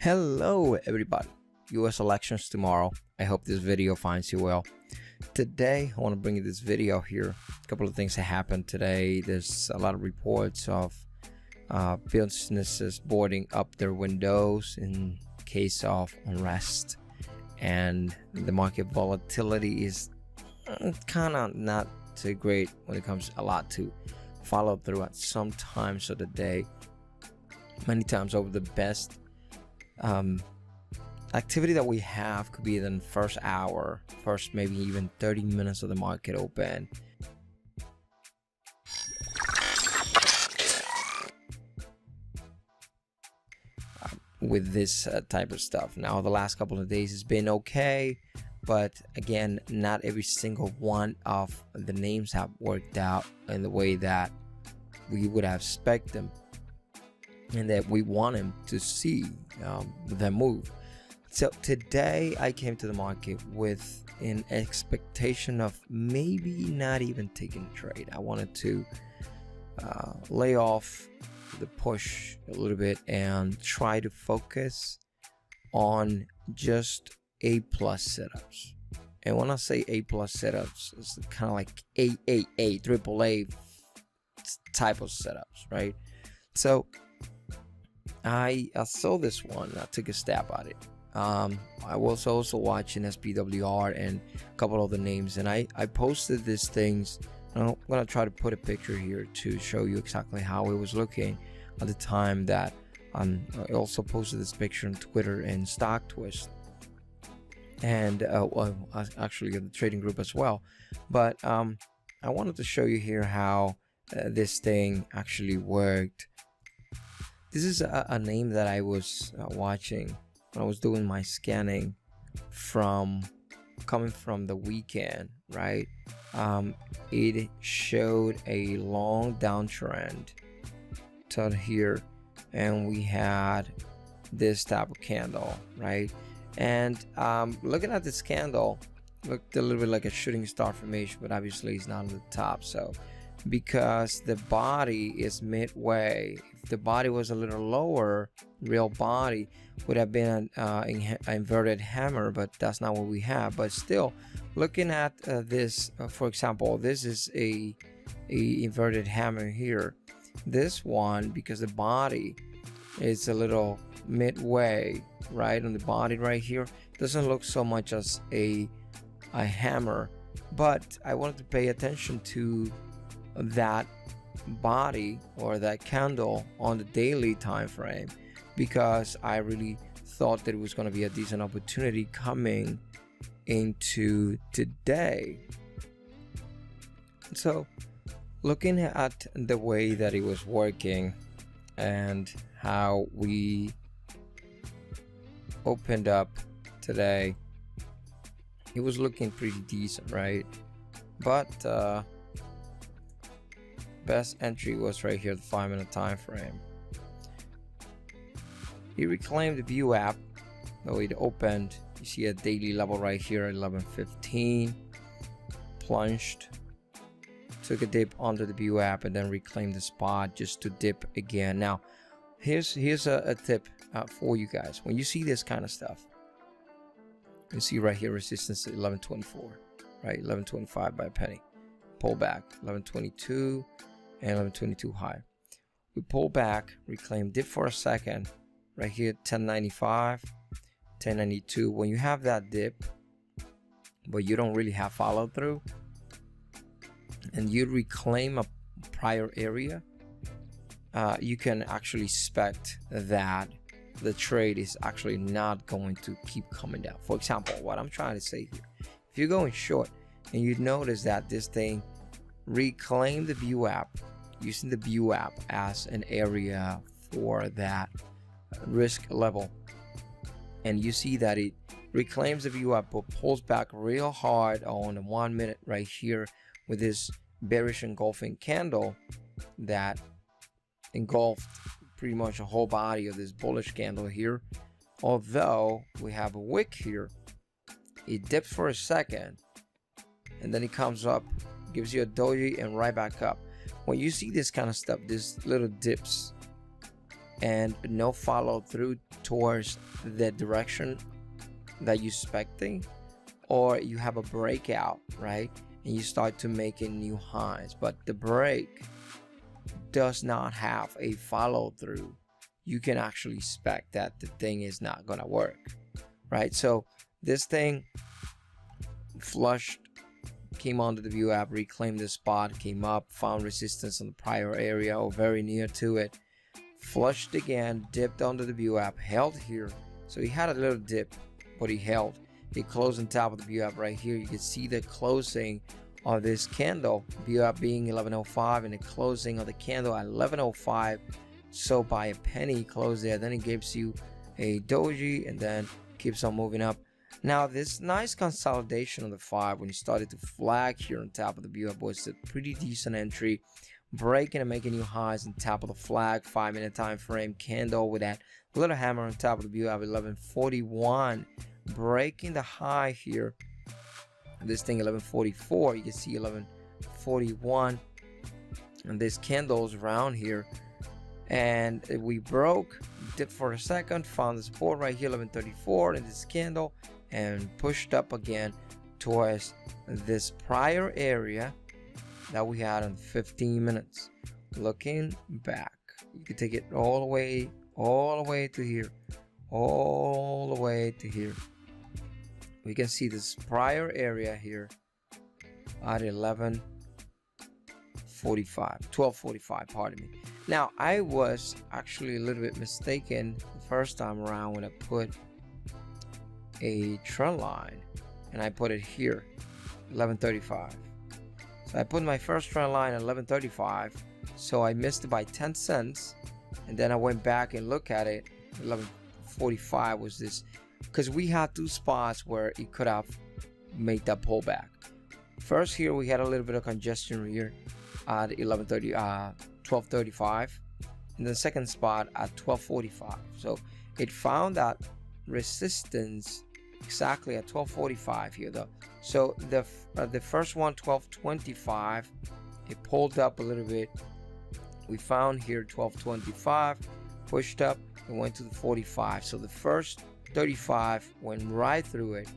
Hello everybody, US elections tomorrow. I hope this video finds you well. Today I want to bring you this video here. A couple of things that happened today. There's a lot of reports of businesses boarding up their windows in case of unrest, and the market volatility is kind of not too great when it comes a lot to follow through at some times of the day. Many times over the best activity that we have could be in the first hour, first maybe even 30 minutes of the market open. With this type of stuff. Now the last couple of days has been okay, but again, not every single one of the names have worked out in the way that we would have expected them and that we want him to see them move. So today I came to the market with an expectation of maybe not even taking a trade. I wanted to lay off the push a little bit and try to focus on just A+ setups. And when I say A+ setups, it's kind of like AAA, AAA type of setups, right? So I saw this one. I took a stab at it. I was also watching SPWR and a couple of the names, and I posted these things. I'm gonna try to put a picture here to show you exactly how it was looking at the time that I also posted this picture on Twitter and StockTwist, and actually the trading group as well. But I wanted to show you here how this thing actually worked. This is a name that I was watching when I was doing my scanning coming from the weekend, right? It showed a long downtrend to here, and we had this type of candle, right? And looking at this candle, looked a little bit like a shooting star formation, but obviously it's not on the top. So because the body is midway, if the body was a little lower, real body would have been an inverted hammer, but that's not what we have. But still, looking at this, for example, this is a inverted hammer here. This one, because the body is a little midway, right on the body right here, doesn't look so much as a hammer. But I wanted to pay attention to that body or that candle on the daily time frame, because I really thought that it was going to be a decent opportunity coming into today. So looking at the way that it was working and how we opened up today, it was looking pretty decent, right? But best entry was right here, the 5-minute time frame. He reclaimed the VWAP, though it opened. You see a daily level right here at 11:15. Plunged, took a dip under the VWAP, and then reclaimed the spot just to dip again. Now, here's a tip for you guys. When you see this kind of stuff, you see right here resistance at 11:24, right? 11:25 by a penny. Pull back 11:22 and 11:22 high. We pull back, reclaim, dip for a second. Right here, 1095, 1092. When you have that dip, but you don't really have follow through, and you reclaim a prior area, you can actually expect that the trade is actually not going to keep coming down. For example, what I'm trying to say here, if you're going short and you notice that this thing reclaimed the VWAP, using the VWAP as an area for that risk level, and you see that it reclaims the VWAP but pulls back real hard on the 1 minute right here with this bearish engulfing candle that engulfed pretty much a whole body of this bullish candle here. Although we have a wick here, it dips for a second and then it comes up, gives you a doji, and right back up. When you see this kind of stuff, these little dips, and no follow through towards the direction that you're expecting, or you have a breakout, right, and you start to making new highs, but the break does not have a follow through, you can actually expect that the thing is not gonna work, right? So this thing flushed, came onto the view app, reclaimed the spot, came up, found resistance on the prior area or very near to it, flushed again, dipped onto the view app, held here. So he had a little dip, but he held. He closed on top of the view app right here. You can see the closing of this candle, view app being 1105, and the closing of the candle at 1105. So by a penny close there. Then it gives you a doji and then keeps on moving up. Now this nice consolidation of the 5 when you started to flag here on top of the view app was a pretty decent entry, breaking and making new highs on top of the flag, 5-minute time frame candle with that little hammer on top of the view app, 1141, breaking the high here. This thing 1144, you can see 1141, and this candle's around here, and we broke, dipped for a second, found the support right here 1134 in this candle, and pushed up again towards this prior area that we had in 15 minutes. Looking back, you can take it all the way to here, all the way to here. We can see this prior area here at 1245, pardon me. Now I was actually a little bit mistaken the first time around when I put a trend line and I put it here 1135. So I put my first trend line at 1135, so I missed it by 10 cents, and then I went back and looked at it. 1145 was this, because we had two spots where it could have made that pullback. First here we had a little bit of congestion here at 1235, and the second spot at 1245. So it found that resistance exactly at 1245 here though. So the first one, 1225, it pulled up a little bit. We found here 1225, pushed up and went to the 45. So the first 35 went right through it.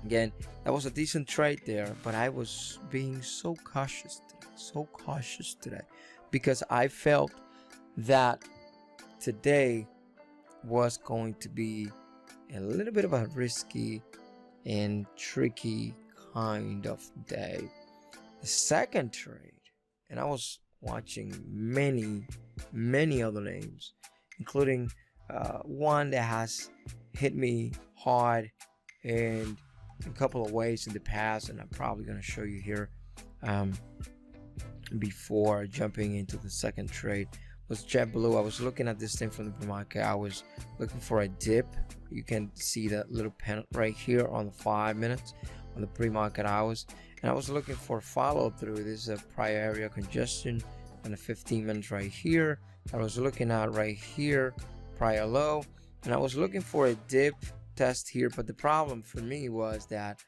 Again, that was a decent trade there, but I was being so cautious today because I felt that today was going to be a little bit of a risky and tricky kind of day. The second trade, and I was watching many other names, including one that has hit me hard in a couple of ways in the past, and I'm probably going to show you here before jumping into the second trade, was JetBlue. I was looking at this thing from the pre-market. I was looking for a dip. You can see that little pen right here on the 5 minutes on the pre-market hours, and I was looking for follow through. This is a prior area congestion on the 15 minutes right here. I was looking at right here, prior low, and I was looking for a dip test here, but the problem for me was that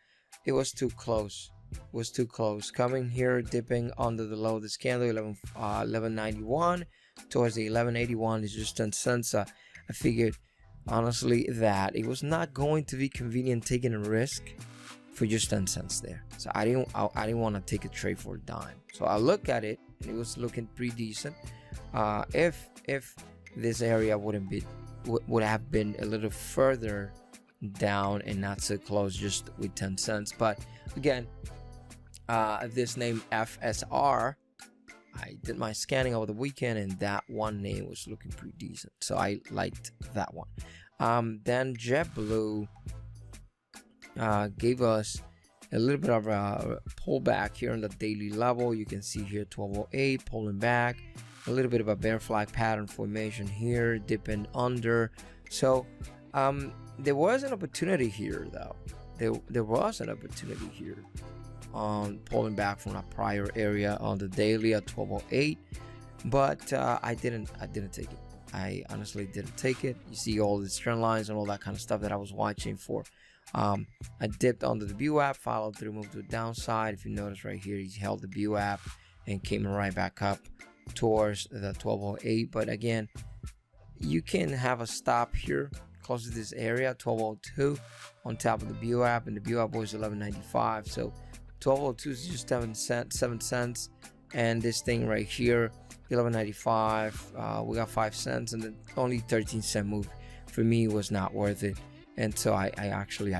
it was too close. Coming here, dipping under the low of this candle, 1191 towards the 1181 is just 10 cents. I figured honestly that it was not going to be convenient taking a risk for just 10 cents there. So I didn't want to take a trade for a dime. So I looked at it and it was looking pretty decent. If this area would have been a little further down and not so close, just with 10 cents. But again, this name FSR, I did my scanning over the weekend and that one name was looking pretty decent, so I liked that one. Then JetBlue gave us a little bit of a pullback here on the daily level. You can see here 1208 pulling back, a little bit of a bear flag pattern formation here, dipping under. So there was an opportunity here though. There was an opportunity here on pulling back from a prior area on the daily at 1208, but I didn't take it. I honestly didn't take it. You see all the trend lines and all that kind of stuff that I was watching for. I dipped under the view app, followed through, moved to the downside. If you notice right here, he held the view app and came right back up towards the 1208. But again, you can have a stop here close to this area, 1202, on top of the VWAP, and the VWAP was 11.95. So 1202 is just 7 cents, and this thing right here, 11.95. We got 5 cents, and then only 13-cent move. For me, was not worth it, and so I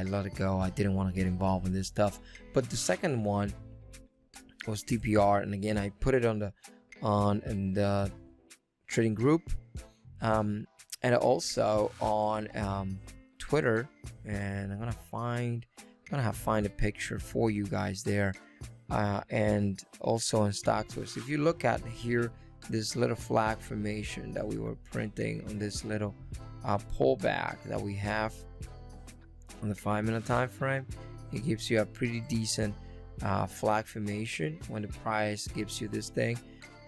let it go. I didn't want to get involved in this stuff. But the second one was TPR, and again, I put it on the trading group, and also on Twitter, and I'm gonna find a picture for you guys there, and also on StockTwits. If you look at here, this little flag formation that we were printing on this little pullback that we have on the 5-minute time frame, it gives you a pretty decent flag formation when the price gives you this thing.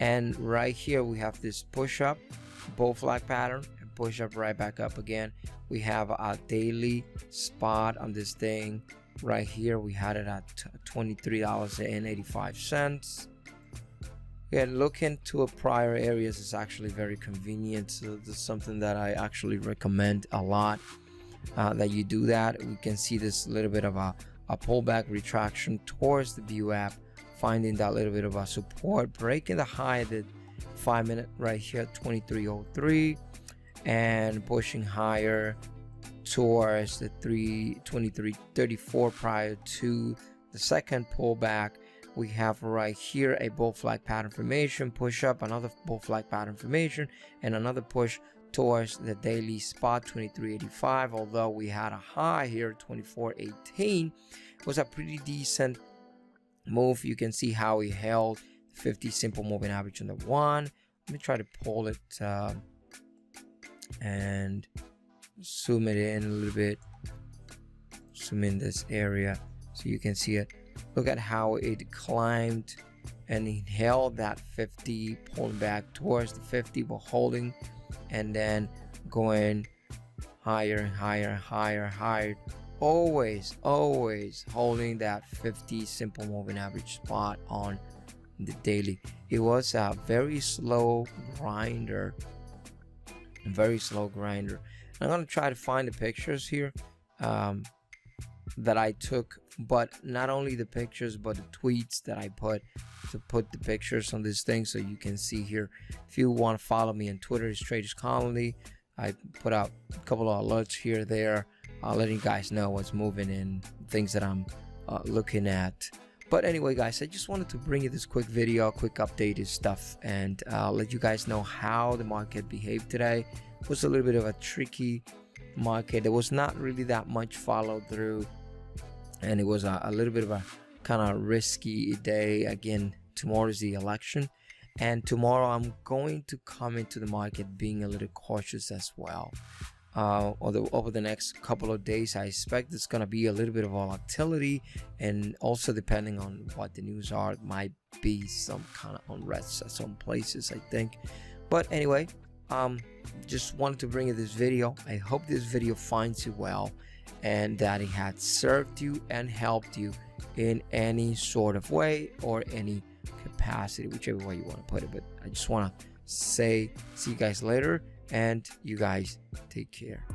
And right here we have this push up bull flag pattern and push up right back up again. We have a daily spot on this thing right here. We had it at $23.85. And look into a prior areas is actually very convenient. So this is something that I actually recommend a lot, that you do that. We can see this little bit of a pullback retraction towards the VWAP, finding that little bit of a support, breaking the high at the 5-minute right here at 2303, and pushing higher towards the 2334 prior to the second pullback. We have right here a bull flag pattern formation, push up, another bull flag pattern formation, and another push towards the daily spot 2385. Although we had a high here 2418, it was a pretty decent move. You can see how he held 50 simple moving average on the one. Let me try to pull it and zoom it in a little bit, zoom in this area so you can see it. Look at how it climbed and it held that 50, pulling back towards the 50 but holding, and then going higher and higher and higher and higher, always holding that 50 simple moving average spot on the daily. It was a very slow grinder, I'm going to try to find the pictures here that I took, but not only the pictures but the tweets that I put the pictures on this thing, so you can see here. If you want to follow me on Twitter, it's Traders Colony. I put out a couple of alerts here there, letting you guys know what's moving and things that I'm looking at. But anyway, guys, I just wanted to bring you this quick video, quick updated stuff, and let you guys know how the market behaved today. It was a little bit of a tricky market. There was not really that much follow through, and it was a little bit of a kind of risky day. Again, tomorrow is the election, and tomorrow I'm going to come into the market being a little cautious as well. Over the next couple of days, I expect there's going to be a little bit of volatility, and also depending on what the news are, it might be some kind of unrest at some places, I think. But anyway, just wanted to bring you this video. I hope this video finds you well, and that it had served you and helped you in any sort of way or any capacity, whichever way you want to put it. But I just want to say, see you guys later, and you guys take care.